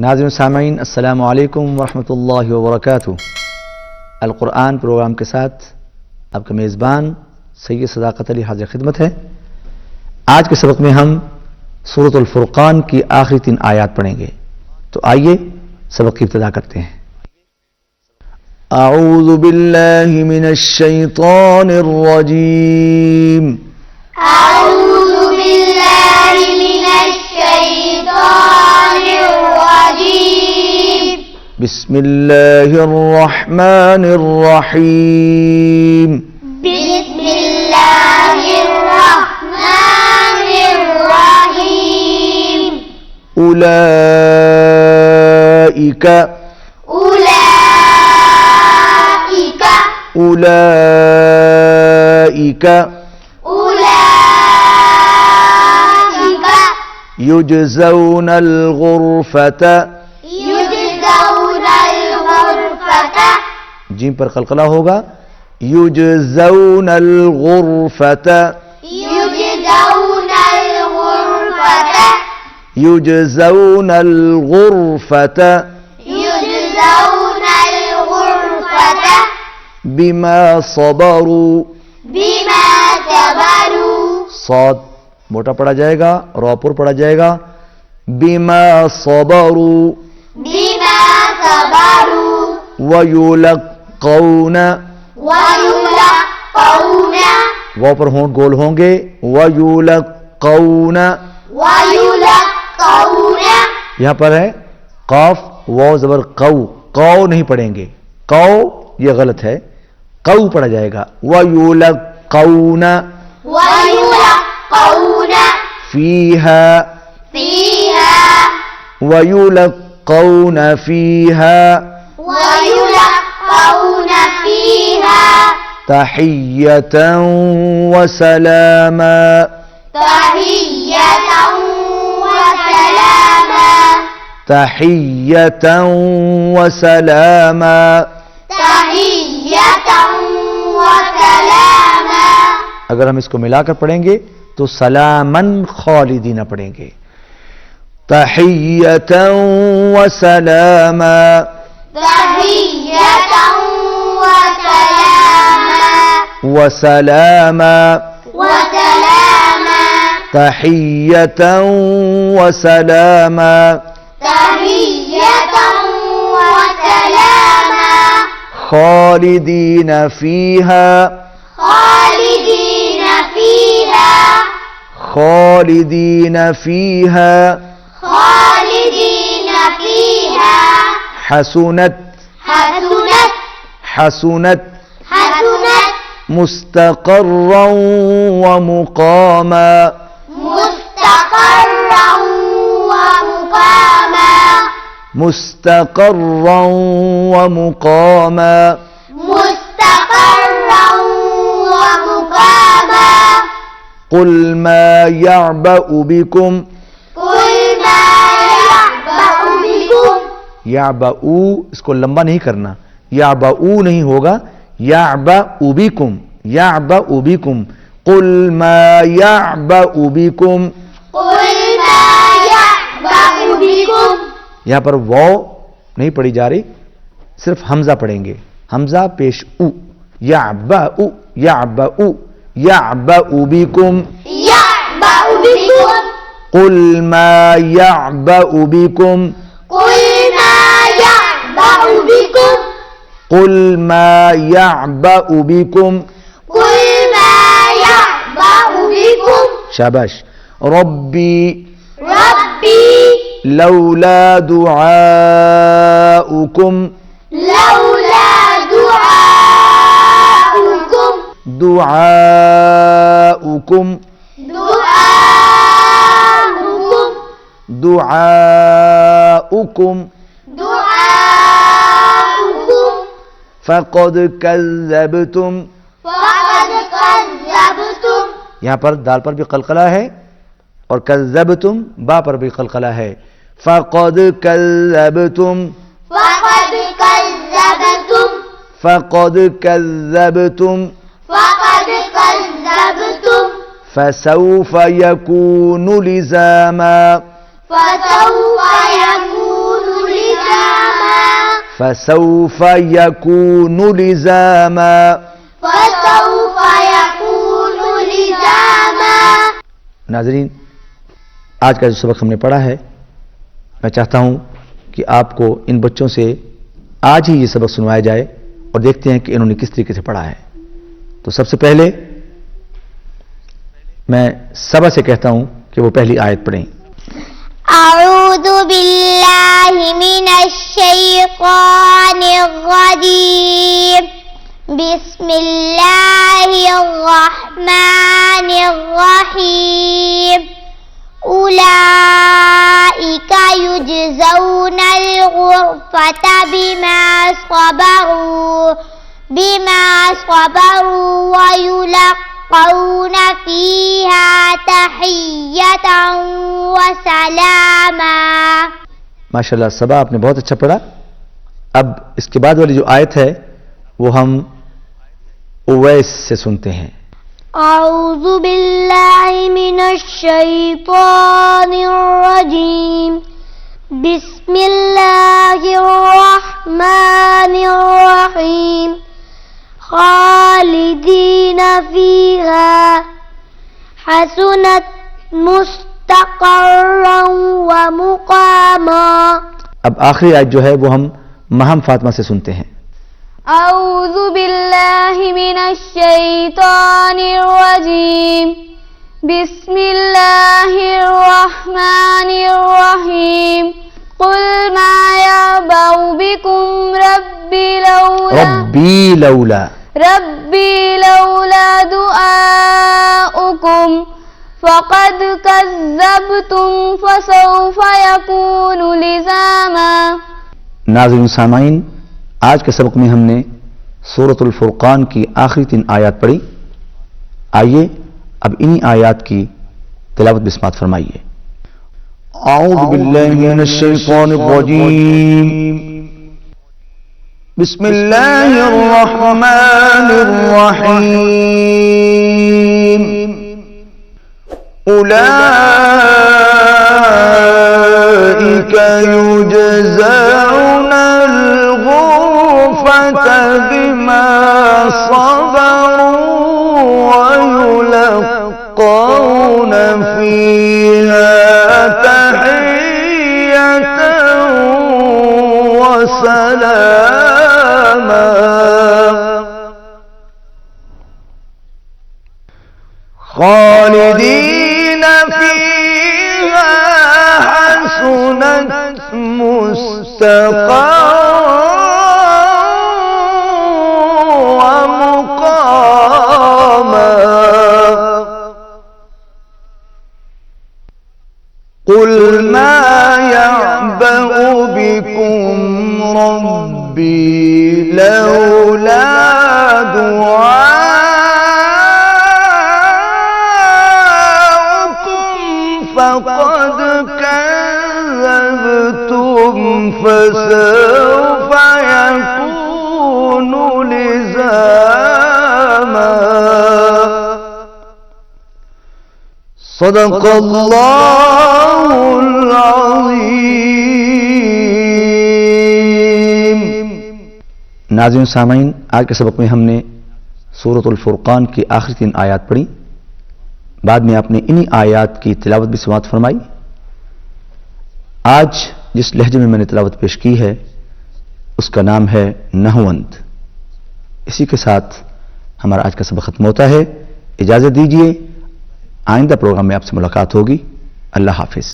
ناظرین سامعین السلام علیکم ورحمۃ اللہ وبرکاتہ۔ القرآن پروگرام کے ساتھ آپ کا میزبان سید صداقت علی حاضر خدمت ہے۔ آج کے سبق میں ہم سورۃ الفرقان کی آخری 3 آیات پڑھیں گے، تو آئیے سبق کی ابتدا کرتے ہیں۔ اعوذ باللہ من الشیطان الرجیم، أعوذ بالله من الشيطان الرجيم، بسم اللہ الرحمن الرحیم۔ بسم الله الرحمن الرحيم، اولئک أولئك اولئک أولئك یجزون الغرفۃ، يجزون الغرفة، جیم پر قلقلہ ہوگا، یجزون الغرفۃ، يجزون الغرفة، یجزون الغرفۃ يجزون الغرفة بما صبروا، بما صبروا، صاد موٹا پڑھا جائے گا، را پر پڑھا جائے گا، بما صبروا، بما صبروا، ویلقون، ويلقون، واو پر ہونٹ گول ہوں گے، ویلقون، ويلقون، یہاں پر ہے قاف واو زبر قو، قو نہیں پڑھیں گے، قو یہ غلط ہے، قو پڑھا جائے گا، ویلقون ويلقون فیہا، فيها، ویلقون فیہا ويلقون فيها تحیۃ وسلاما، تحية وسلاما، تحیۃ وسلاما، تحية وسلاما، اگر ہم اس کو ملا کر پڑھیں گے تو سلامن خالدین پڑھیں گے، تحیۃ وسلاما، تحية وسلاما، وسلاما، وسلاما، تحیۃ وسلاما، تحية وسلاما، خالدین فیہا، خالدين فيها، خالدین فیہا، خالدين فيها، حسنت، حسنت، حسنت حسنت، مستقرا ومقاما، مستقرا ومقاما، مستقرا ومقاما، مستقرا ومقاما، قل ما يعبأ بكم، قل ما يعبأ بكم، يعبأ اس کو لمبا نہیں کرنا، يعبأ نہیں ہوگا، يعبأ بكم، يعبأ بكم، قل ما يعبأ بكم، قل ما يعبأ بكم، یہاں پر واو نہیں پڑھی جا رہی، صرف حمزہ پڑھیں گے، حمزہ پیش او، يعبأ، يعبأ، يعبأ بكم، يعبأ بكم، قل ما يعبأ بكم، قل ما يعبأ بكم، قل ما يعبأ بكم، قل ما يعبأ بكم، شاباش، ربي ربي لولا دعاؤكم، لولا دعاؤكم، دعاؤكم، دعاؤكم، دعاؤكم دعاؤكم، فقد كذبتم، فقد كذبتم، یہاں پر دال پر بھی قلقلہ ہے اور کذبتم با پر بھی قلقلہ ہے، فقد كذبتم، فقد كذبتم، فقد كذبتم، فقد كذبتم، فسوف يكون لزاما، فسوف يكون فسوف يكون لزاما. فسوف يكون لزاما. ناظرین، آج کا جو سبق ہم نے پڑھا ہے، میں چاہتا ہوں کہ آپ کو ان بچوں سے آج ہی یہ سبق سنوایا جائے اور دیکھتے ہیں کہ انہوں نے کس طریقے سے پڑھا ہے. تو سب سے پہلے میں سبا سے کہتا ہوں کہ وہ پہلی آیت پڑھیں. اعوذ باللہ من الشیطان الرجیم. بسم اللہ الرحمن الرحیم. اولئک یجزون الغرفۃ بما صبروا ويلقون فيها تحية وسلاما. ماشاءاللہ سبا، آپ نے بہت اچھا پڑھا. اب اس کے بعد والی جو آیت ہے وہ ہم اویس سے سنتے ہیں. اعوذ باللہ من الشیطان الرجیم. بسم اللہ الرحمن الرحیم. خالدین فیہا حسنت مستقرا ومقاما. اب آخری آیت جو ہے وہ ہم مہم فاطمہ سے سنتے ہیں. اعوذ باللہ من الشیطان الرجیم. بسم اللہ الرحمن الرحیم. قل ما يعبأ بكم ربی لولا دعاؤکم فقد کذبتم فسوف یکون لزاما. ناظرین سامعین، آج کے سبق میں ہم نے سورۃ الفرقان کی آخری 3 آیات پڑھی. آئیے اب انہی آیات کی تلاوت بسمات فرمائیے. اعوذ باللہ من الشیطان الرجیم. بسم اللہ الرحمن الرحیم. اولئک یجزون الغرفۃ بما صبروا ويلقون فيها تحية وسلاما. خالدين فيها حسنت مستقرا ومقاما. قل ما يعبأ بكم ربي لولا دعاؤكم فقد كذبتم فسوف يكون لزاما. صدق اللہ العظیم. ناظرین سامعین، آج کے سبق میں ہم نے سورۃ الفرقان کی آخری 3 آیات پڑھی. بعد میں آپ نے انہی آیات کی تلاوت بھی سماعت فرمائی. آج جس لہجے میں میں نے تلاوت پیش کی ہے اس کا نام ہے نحوند. اسی کے ساتھ ہمارا آج کا سبق ختم ہوتا ہے. اجازت دیجیے، آئندہ پروگرام میں آپ سے ملاقات ہوگی. اللہ حافظ.